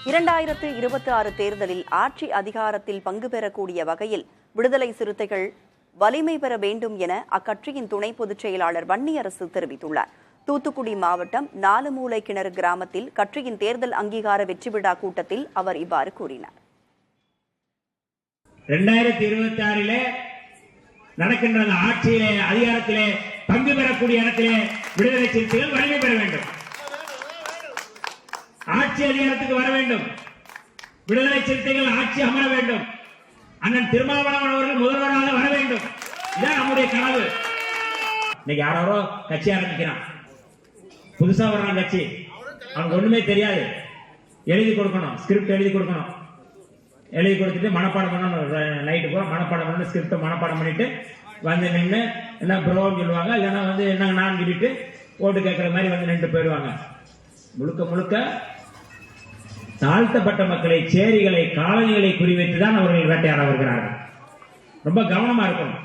2026 தேர்தலில் ஆட்சி அதிகாரத்தில் பங்கு பெறக்கூடிய வகையில் விடுதலை சிறுத்தைகள் வலிமை பெற வேண்டும் என அக்கட்சியின் துணை பொதுச் செயலாளர் வன்னியரசு தெரிவித்துள்ளார். தூத்துக்குடி மாவட்டம் நாலுமூலை கிணறு கிராமத்தில் கட்சியின் தேர்தல் அங்கீகார வெற்றி விழா கூட்டத்தில் அவர் இவ்வாறு கூறினார். 2026 நடக்கின்ற ஆட்சியிலே அதிகாரத்திலே பங்கு பெறக்கூடிய இடத்திலே விடுதலை சிறுத்தைகள் வலிமை பெற வேண்டும். ஆட்சி அதிகாரத்துக்கு வர வேண்டும். விடுதலை சிறுத்தைகள் ஆட்சி அமர வேண்டும். அண்ணன் திருமாவளவன் அவர்கள் முதல்வராக வர வேண்டும். இதான் நம்முடைய கனவு. இன்னைக்கு யாரோ கட்சி ஆரம்பிக்கிறான், புதுசா வர்றான் கட்சி, அவனுக்கு ஒண்ணுமே தெரியாது. எழுதி கொடுக்கணும், ஸ்கிரிப்ட் எழுதி கொடுக்கணும். எழுதி கொடுத்துட்டு மனப்பாடம் பண்ணணும். நைட்டு போற மனப்பாடம் பண்ணி ஸ்கிரிப்ட் மனப்பாடம் பண்ணிட்டு வந்து நின்று என்ன ப்ரோன்னு சொல்லுவாங்க, இல்லைன்னா வந்து என்ன நான் சொல்லிட்டு ஓட்டு கேட்கிற மாதிரி வந்து நின்று போயிடுவாங்க. முழுக்க முழுக்க தாழ்த்தப்பட்ட மக்களை, சேரிகளை, காலனிகளை குறிவைத்துதான் அவர்கள் வேட்டையாட வருகிறார்கள். ரொம்ப கவனமா இருக்கணும்.